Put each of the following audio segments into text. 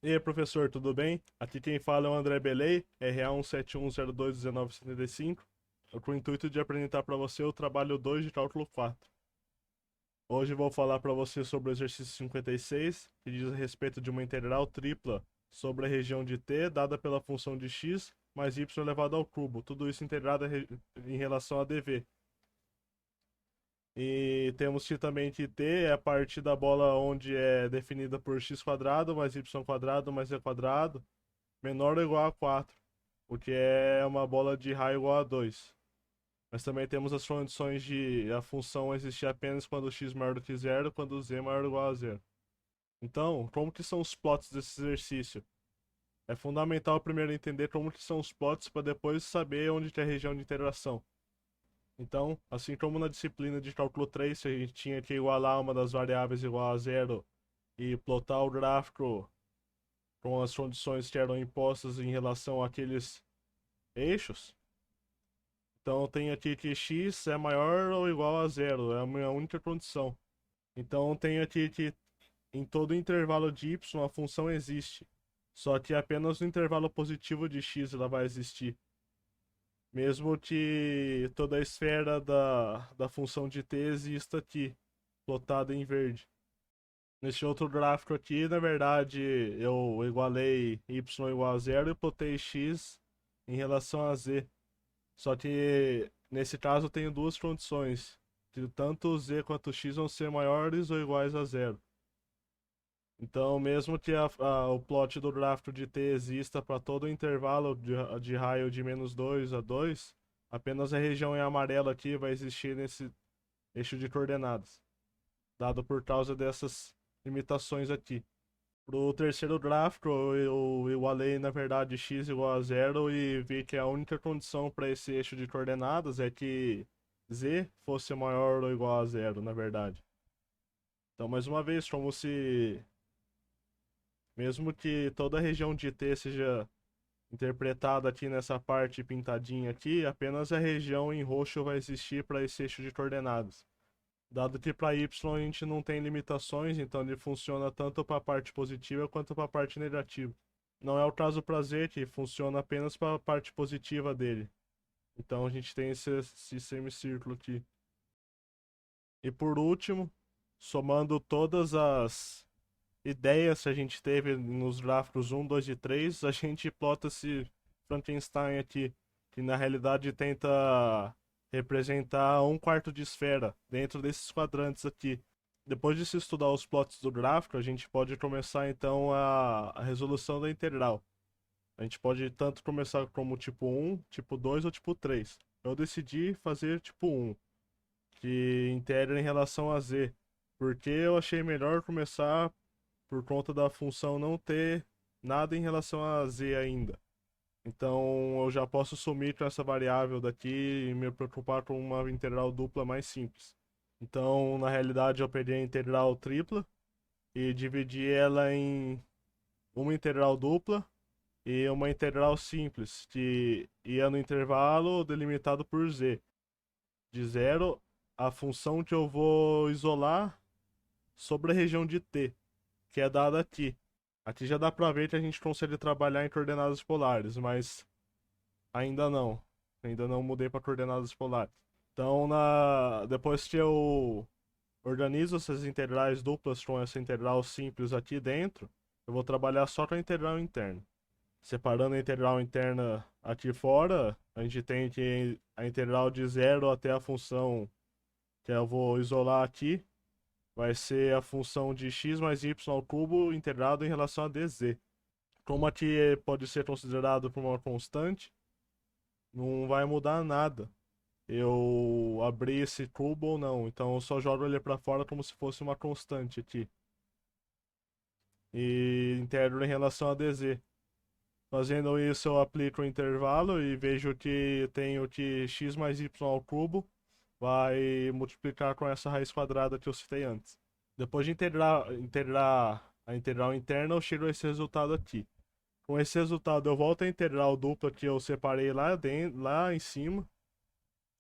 E aí, professor, tudo bem? Aqui quem fala é o André Belei, RA171021975, com o intuito de apresentar para você o trabalho 2 de cálculo 4. Hoje vou falar para você sobre o exercício 56, que diz a respeito de uma integral tripla sobre a região de t dada pela função de x mais y elevado ao cubo, tudo isso integrado em relação a dv. E temos que também que t é a parte da bola onde é definida por x quadrado mais y quadrado mais z quadrado menor ou igual a 4, o que é uma bola de raio igual a 2. Mas também temos as condições de a função existir apenas quando x maior do que zero, quando z maior ou igual a zero. Então, como que são os plots desse exercício? É fundamental primeiro entender como que são os plots para depois saber onde tem a região de interação. Então, assim como na disciplina de cálculo 3, a gente tinha que igualar uma das variáveis igual a zero e plotar o gráfico com as condições que eram impostas em relação àqueles eixos. Então tem aqui que x é maior ou igual a zero, é a minha única condição. Então tem aqui que em todo intervalo de y a função existe, só que apenas no intervalo positivo de x ela vai existir. Mesmo que toda a esfera da função de t exista aqui, plotada em verde. Nesse outro gráfico aqui, na verdade, eu igualei y igual a zero e plotei x em relação a z. Só que nesse caso eu tenho duas condições, que tanto z quanto x vão ser maiores ou iguais a zero. Então, mesmo que o plot do gráfico de t exista para todo o intervalo de raio de -2 a 2, apenas a região em amarelo aqui vai existir nesse eixo de coordenadas, dado por causa dessas limitações aqui. Pro terceiro gráfico, eu igualei, na verdade, x igual a zero e vi que a única condição para esse eixo de coordenadas é que z fosse maior ou igual a zero, na verdade. Então, mais uma vez, como se, mesmo que toda a região de t seja interpretada aqui nessa parte pintadinha aqui, apenas a região em roxo vai existir para esse eixo de coordenadas. Dado que para y a gente não tem limitações, então ele funciona tanto para a parte positiva quanto para a parte negativa. Não é o caso para Z, que funciona apenas para a parte positiva dele. Então a gente tem esse semicírculo aqui. E por último, somando todas as ideias que a gente teve nos gráficos um, 2 e 3, a gente plota esse Frankenstein aqui, que na realidade tenta representar um quarto de esfera dentro desses quadrantes aqui. Depois de se estudar os plots do gráfico, a gente pode começar então a resolução da integral. A gente pode tanto começar como tipo um, tipo 2 ou tipo 3. Eu decidi fazer tipo um, que integra em relação a z, porque eu achei melhor começar por conta da função não ter nada em relação a z ainda. Então eu já posso sumir com essa variável daqui e me preocupar com uma integral dupla mais simples. Então, na realidade, eu peguei a integral tripla e dividi ela em uma integral dupla e uma integral simples, que ia no intervalo delimitado por z, de zero a função que eu vou isolar sobre a região de t, que é dada aqui. Aqui já dá pra ver que a gente consegue trabalhar em coordenadas polares, mas ainda não. Ainda não mudei para coordenadas polares. Então, depois que eu organizo essas integrais duplas com essa integral simples aqui dentro, eu vou trabalhar só com a integral interna. Separando a integral interna aqui fora, a gente tem que a integral de zero até a função que eu vou isolar aqui vai ser a função de x mais y ao cubo integrado em relação a dz. Como aqui pode ser considerado como uma constante, não vai mudar nada eu abrir esse cubo ou não. Então eu só jogo ele para fora como se fosse uma constante aqui. E integro em relação a dz. Fazendo isso, eu aplico o intervalo e vejo que tenho que x mais y ao cubo vai multiplicar com essa raiz quadrada que eu citei antes. Depois de integrar a integral interna, eu chego a esse resultado aqui. Com esse resultado, eu volto à integral dupla que eu separei lá em cima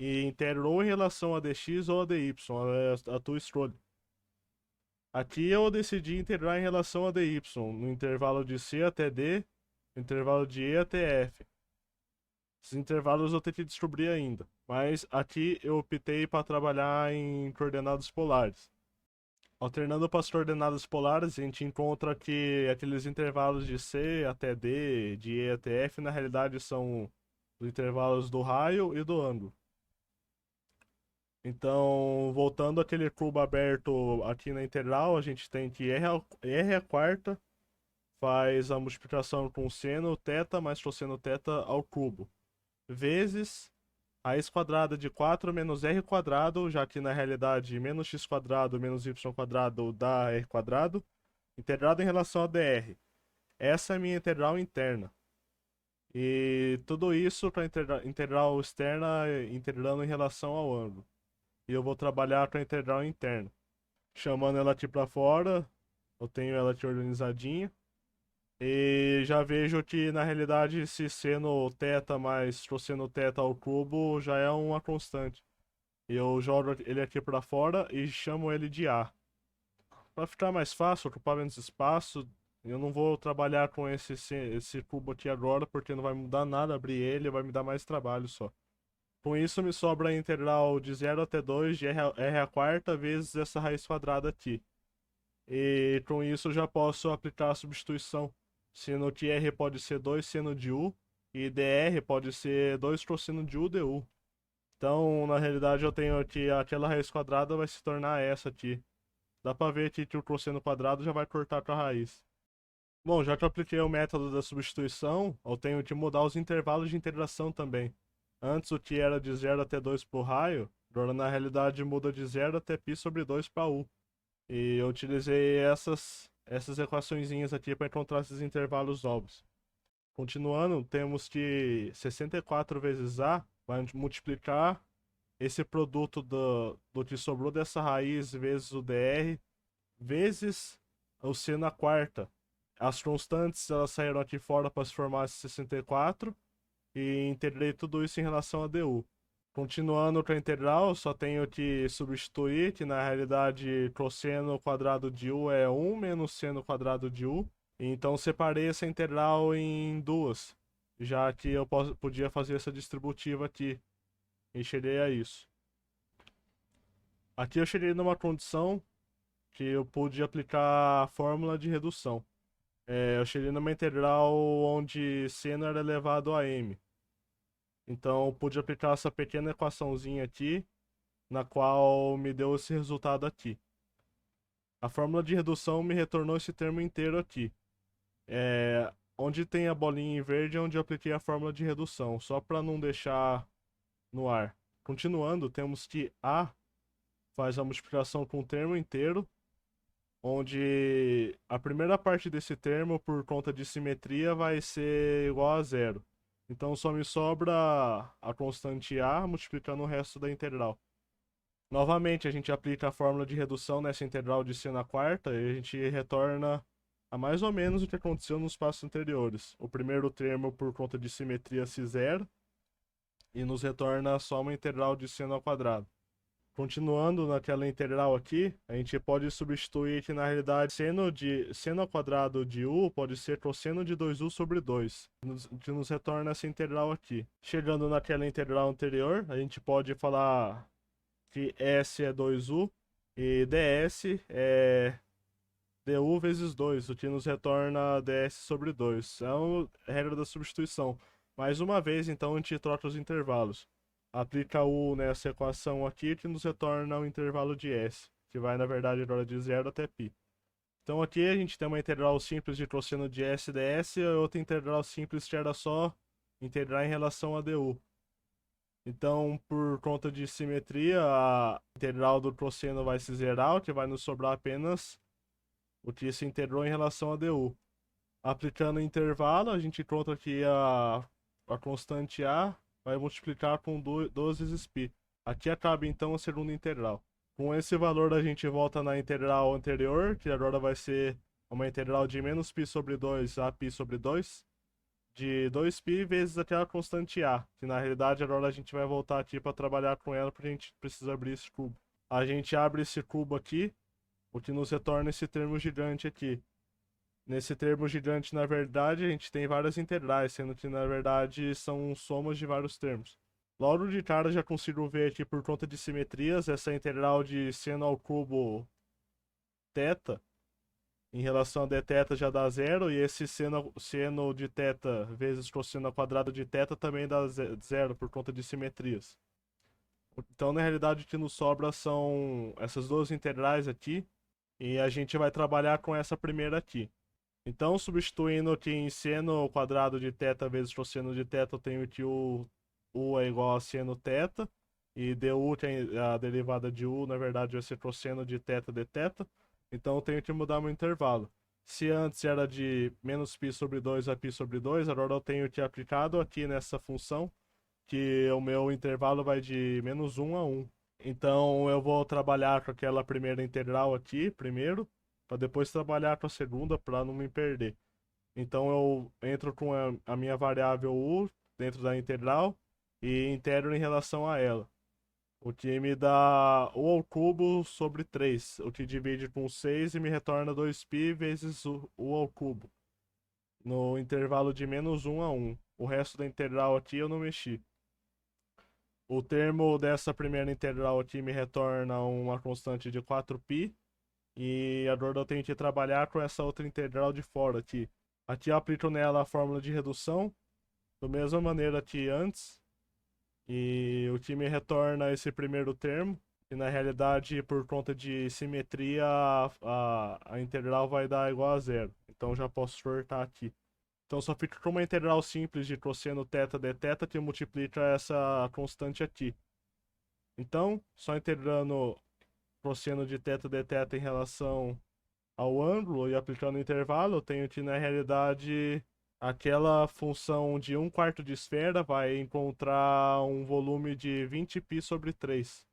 e integro ou em relação a dx ou a dy, a tua escolha. Aqui eu decidi integrar em relação a dy, no intervalo de c até d, no intervalo de e até f. Esses intervalos eu tenho que descobrir ainda, mas aqui eu optei para trabalhar em coordenadas polares. Alternando para as coordenadas polares, a gente encontra que aqueles intervalos de c até d, de e até f, na realidade são os intervalos do raio e do ângulo. Então, voltando àquele cubo aberto aqui na integral, a gente tem que r à quarta faz a multiplicação com seno θ mais cosseno θ ao cubo, vezes raiz quadrada de 4 menos r quadrado, já que na realidade menos x quadrado menos y quadrado dá r quadrado, integrado em relação a dr. Essa é a minha integral interna. E tudo isso para integral externa integrando em relação ao ângulo. E eu vou trabalhar com a integral interna. Chamando ela aqui para fora, eu tenho ela aqui organizadinha. E já vejo que na realidade esse seno θ mais cosseno θ ao cubo já é uma constante. Eu jogo ele aqui para fora e chamo ele de A. Para ficar mais fácil, ocupar menos espaço, eu não vou trabalhar com esse cubo aqui agora, porque não vai mudar nada abrir ele, vai me dar mais trabalho só. Com isso me sobra a integral de 0 até 2 de r à quarta vezes essa raiz quadrada aqui. E com isso já posso aplicar a substituição, sendo que r pode ser 2 seno de u e dr pode ser 2 cosseno de u du. Então, na realidade, eu tenho aqui aquela raiz quadrada vai se tornar essa aqui. Dá pra ver aqui que o cosseno quadrado já vai cortar com a raiz. Bom, já que eu apliquei o método da substituição, eu tenho que mudar os intervalos de integração também. Antes o que era de 0 até 2 por raio, agora na realidade muda de 0 até π sobre 2 para u. E eu utilizei essas equaçõezinhas aqui para encontrar esses intervalos novos. Continuando, temos que 64 vezes A vai multiplicar esse produto do que sobrou dessa raiz vezes o dr, vezes o c na quarta. As constantes elas saíram aqui fora para se formar esse 64 e integrei tudo isso em relação a du. Continuando com a integral, só tenho que substituir, que na realidade cosseno quadrado de u é 1 menos seno quadrado de u. Então separei essa integral em duas, já que eu podia fazer essa distributiva aqui. E cheguei a isso. Aqui eu cheguei numa condição que eu pude aplicar a fórmula de redução. Eu cheguei numa integral onde seno era elevado a m. Então eu pude aplicar essa pequena equaçãozinha aqui, na qual me deu esse resultado aqui. A fórmula de redução me retornou esse termo inteiro aqui. Onde tem a bolinha em verde é onde eu apliquei a fórmula de redução, só para não deixar no ar. Continuando, temos que A faz a multiplicação com o termo inteiro, onde a primeira parte desse termo, por conta de simetria, vai ser igual a zero. Então só me sobra a constante A multiplicando o resto da integral. Novamente, a gente aplica a fórmula de redução nessa integral de c na quarta e a gente retorna a mais ou menos o que aconteceu nos passos anteriores. O primeiro termo, por conta de simetria, se zero e nos retorna só uma integral de seno ao quadrado. Continuando naquela integral aqui, a gente pode substituir que na realidade seno ao quadrado de u pode ser cosseno de 2u sobre 2, que nos retorna essa integral aqui. Chegando naquela integral anterior, a gente pode falar que S é 2u e ds é du vezes 2, o que nos retorna ds sobre 2. É a regra da substituição. Mais uma vez, então, a gente troca os intervalos. Aplica u nessa equação aqui, que nos retorna o intervalo de s, que vai, na verdade, agora de 0 até π. Então aqui a gente tem uma integral simples de cosseno de s ds e outra integral simples que era só integrar em relação a du. Então, por conta de simetria, a integral do cosseno vai se zerar, o que vai nos sobrar apenas o que se integrou em relação a du. Aplicando o intervalo, a gente encontra que a constante A vai multiplicar com 2 vezes π. Aqui acaba então a segunda integral. Com esse valor a gente volta na integral anterior, que agora vai ser uma integral de menos π sobre 2 a π sobre 2, de 2π vezes aquela constante A, que na realidade agora a gente vai voltar aqui para trabalhar com ela, porque a gente precisa abrir esse cubo. A gente abre esse cubo aqui o que nos retorna esse termo gigante aqui. Nesse termo gigante, na verdade, a gente tem várias integrais, sendo que na verdade são somas de vários termos. Logo de cara já consigo ver aqui por conta de simetrias, essa integral de seno ao cubo θ em relação a dθ já dá zero, e esse seno de θ vezes cosseno ao quadrado de θ também dá zero por conta de simetrias. Então, na realidade, o que nos sobra são essas duas integrais aqui, e a gente vai trabalhar com essa primeira aqui. Então, substituindo aqui em seno ao quadrado de θ vezes cosseno de θ, eu tenho que u é igual a seno θ, e du, que é a derivada de u, na verdade vai ser cosseno de θ dθ. Então eu tenho que mudar meu intervalo. Se antes era de menos π sobre 2 a π sobre 2, agora eu tenho que aplicado aqui nessa função, que o meu intervalo vai de menos 1 a 1. Então eu vou trabalhar com aquela primeira integral aqui, primeiro, para depois trabalhar com a segunda para não me perder. Então eu entro com a minha variável u dentro da integral e integro em relação a ela. O que me dá u ao cubo sobre 3, o que divide com 6 e me retorna 2π vezes u ao cubo, no intervalo de menos 1 a 1. O resto da integral aqui eu não mexi. O termo dessa primeira integral aqui me retorna uma constante de 4π, e agora eu tenho que trabalhar com essa outra integral de fora aqui. Aqui eu aplico nela a fórmula de redução, da mesma maneira que antes. E o que me retorna esse primeiro termo. E na realidade, por conta de simetria, a integral vai dar igual a zero. Então já posso cortar aqui. Então só fica com uma integral simples de cosseno θ dθ que multiplica essa constante aqui. Então, só integrando cosseno de θ dθ em relação ao ângulo e aplicando o intervalo, eu tenho que na realidade aquela função de 1/4 de esfera vai encontrar um volume de 20π sobre 3.